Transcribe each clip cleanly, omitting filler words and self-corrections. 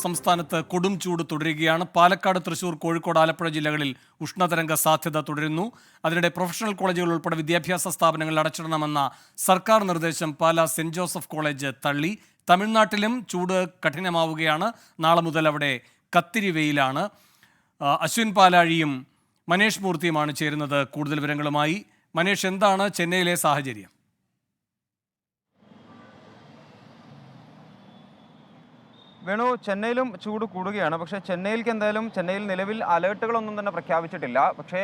സംസ്ഥാനത്ത് കൊടും ചൂട് തുടരുകയാണ്. പാലക്കാട്, തൃശൂർ, കോഴിക്കോട്, ആലപ്പുഴ ജില്ലകളിൽ ഉഷ്ണതരംഗ സാധ്യത തുടരുന്നു. അതിനിടെ പ്രൊഫഷണൽ കോളേജുകൾ ഉൾപ്പെടെ വിദ്യാഭ്യാസ സ്ഥാപനങ്ങൾ അടച്ചിടണമെന്ന സർക്കാർ നിർദ്ദേശം പാലാ സെന്റ് ജോസഫ് കോളേജ് തള്ളി. തമിഴ്നാട്ടിലും ചൂട് കഠിനമാവുകയാണ്. നാളെ മുതൽ അവിടെ കത്തിരി വെയിലാണ്. അശ്വിൻ പാലാഴിയും മനേഷ് മൂർത്തിയുമാണ് ചേരുന്നത് കൂടുതൽ വിവരങ്ങളുമായി. മനേഷ്, എന്താണ് ചെന്നൈയിലെ സാഹചര്യം? വേണു, ചെന്നൈയിലും ചൂട് കൂടുകയാണ്. പക്ഷേ ചെന്നൈയിൽ നിലവിൽ അലേർട്ടുകളൊന്നും തന്നെ പ്രഖ്യാപിച്ചിട്ടില്ല. പക്ഷേ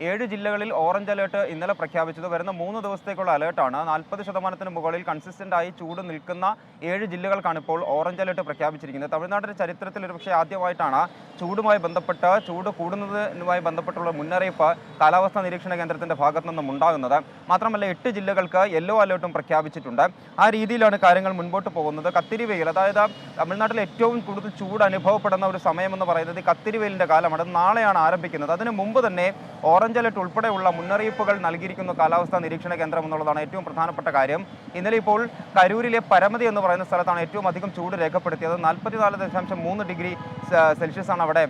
7 ജില്ലകളിൽ ഓറഞ്ച് അലേർട്ട് ഇന്നലെ പ്രഖ്യാപിച്ചത് വരുന്ന 3 ദിവസത്തേക്കുള്ള അലേർട്ടാണ്. 40% മുകളിൽ കൺസിസ്റ്റൻ്റായി ചൂട് നിൽക്കുന്ന 7 ജില്ലകൾക്കാണ് ഇപ്പോൾ ഓറഞ്ച് അലേർട്ട് പ്രഖ്യാപിച്ചിരിക്കുന്നത്. തമിഴ്നാട്ടിൻ്റെ ചരിത്രത്തിൽ ഒരുപക്ഷെ ആദ്യമായിട്ടാണ് ചൂട് കൂടുന്നതുമായി ബന്ധപ്പെട്ടുള്ള മുന്നറിയിപ്പ് കാലാവസ്ഥാ നിരീക്ഷണ കേന്ദ്രത്തിൻ്റെ ഭാഗത്തു നിന്നും ഉണ്ടാകുന്നത്. മാത്രമല്ല 8 ജില്ലകൾക്ക് യെല്ലോ അലേർട്ടും പ്രഖ്യാപിച്ചിട്ടുണ്ട്. ആ രീതിയിലാണ് കാര്യങ്ങൾ മുൻപോട്ട് പോകുന്നത്. കത്തിരി വെയിൽ, അതായത് തമിഴ്നാട്ടിൽ ഏറ്റവും കൂടുതൽ ചൂട് അനുഭവപ്പെടുന്ന ഒരു സമയമെന്ന് പറയുന്നത് കത്തിരി വെയിലിൻ്റെ കാലമാണ്. അത് നാളെയാണ് ആരംഭിക്കുന്നത്. അതിന് മുമ്പ് തന്നെ ഓറഞ്ച് അലേർട്ട് ഉൾപ്പെടെയുള്ള മുന്നറിയിപ്പുകൾ നൽകിയിരിക്കുന്നു കാലാവസ്ഥാ നിരീക്ഷണ കേന്ദ്രം എന്നുള്ളതാണ് ഏറ്റവും പ്രധാനപ്പെട്ട കാര്യം. ഇന്നലെ ഇപ്പോൾ കരൂരിലെ പരമതി എന്ന് പറയുന്ന സ്ഥലത്താണ് ഏറ്റവും അധികം ചൂട് രേഖപ്പെടുത്തിയത്. 44.3 ഡിഗ്രി സെൽഷ്യസാണ് അവിടെ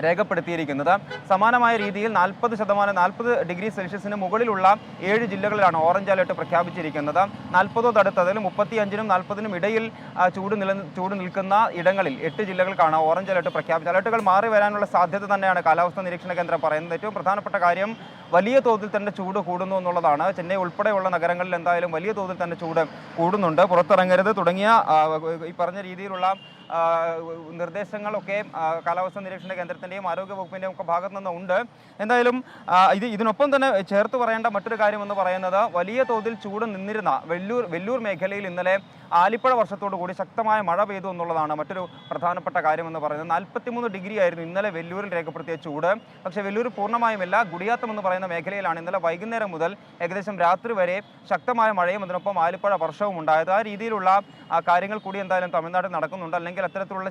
രേഖപ്പെടുത്തിയിരിക്കുന്നത്. സമാനമായ രീതിയിൽ 40 ഡിഗ്രി സെൽഷ്യസിന് മുകളിലുള്ള 7 ജില്ലകളിലാണ് ഓറഞ്ച് അലേർട്ട് പ്രഖ്യാപിച്ചിരിക്കുന്നത്. 40 തടുത്തതിലും 35-നും 40-നും ഇടയിൽ ചൂട് നിൽക്കുന്ന ഇടങ്ങളിൽ 8 ജില്ലകൾക്കാണ് ഓറഞ്ച് അലേർട്ട് പ്രഖ്യാപിച്ചത്. അലേർട്ടുകൾ മാറി വരാനുള്ള സാധ്യത തന്നെയാണ് കാലാവസ്ഥാ നിരീക്ഷണ കേന്ദ്രം പറയുന്നത്. ഏറ്റവും പ്രധാനപ്പെട്ട കാര്യം വലിയ തോതിൽ തന്നെ ചൂട് കൂടുന്നു എന്നുള്ളതാണ്. ചെന്നൈ ഉൾപ്പെടെയുള്ള നഗരങ്ങളിൽ എന്തായാലും വലിയ തോതിൽ തന്നെ ചൂട് കൂടുന്നുണ്ട്. പുറത്തിറങ്ങരുത് തുടങ്ങിയ ഈ പറഞ്ഞ രീതിയിലുള്ള നിർദ്ദേശങ്ങളൊക്കെ കാലാവസ്ഥാ നിരീക്ഷണ കേന്ദ്രത്തിൻ്റെയും ആരോഗ്യ വകുപ്പിൻ്റെയും ഒക്കെ ഭാഗത്തു നിന്ന് ഉണ്ട്. എന്തായാലും ഇതിനൊപ്പം തന്നെ ചേർത്ത് പറയേണ്ട മറ്റൊരു കാര്യമെന്ന് പറയുന്നത് വലിയ തോതിൽ ചൂട് നിന്നിരുന്ന വെല്ലൂർ മേഖലയിൽ ഇന്നലെ ആലിപ്പഴ വർഷത്തോടു കൂടി ശക്തമായ മഴ പെയ്തു എന്നുള്ളതാണ് മറ്റൊരു പ്രധാനപ്പെട്ട കാര്യമെന്ന് പറയുന്നത്. 43 ഡിഗ്രി ആയിരുന്നു ഇന്നലെ വെല്ലൂരിൽ രേഖപ്പെടുത്തിയ ചൂട്. പക്ഷേ വെല്ലൂർ പൂർണ്ണമായുമില്ല. ഗുഡിയാത്തം എന്ന് പറയുന്ന മേഖലയിലാണ് ഇന്നലെ വൈകുന്നേരം മുതൽ ഏകദേശം രാത്രി വരെ ശക്തമായ മഴയും അതിനൊപ്പം ആലിപ്പഴ വർഷവും ഉണ്ടായത്. ആ രീതിയിലുള്ള കാര്യങ്ങൾ കൂടി എന്തായാലും തമിഴ്നാട്ടിൽ നടക്കുന്നുണ്ട്. അല്ലെങ്കിൽ അത്തരത്തിലുള്ള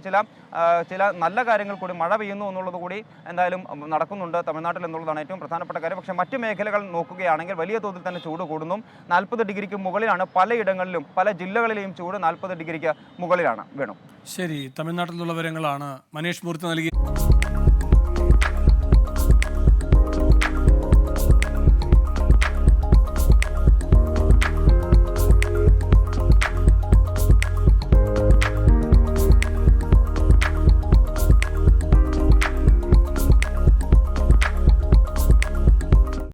ചില നല്ല കാര്യങ്ങൾ കൂടി മഴ പെയ്യുന്നു എന്നുള്ളത് കൂടി എന്തായാലും നടക്കുന്നുണ്ട് തമിഴ്നാട്ടിൽ എന്നുള്ളതാണ് ഏറ്റവും പ്രധാനപ്പെട്ട കാര്യം. പക്ഷേ മറ്റു മേഖലകൾ നോക്കുകയാണെങ്കിൽ വലിയ തോതിൽ തന്നെ ചൂട് കൂടുന്നു. 40 ഡിഗ്രിക്ക് മുകളിലാണ് പലയിടങ്ങളിലും, പല ജില്ലകളിലെയും ചൂട് 40 ഡിഗ്രിക്ക് മുകളിലാണ്. വേണം. ശരി, തമിഴ്നാട്ടിൽ നിന്നുള്ള വിവരങ്ങളാണ് മനേഷ് മൂർത്തി നൽകി.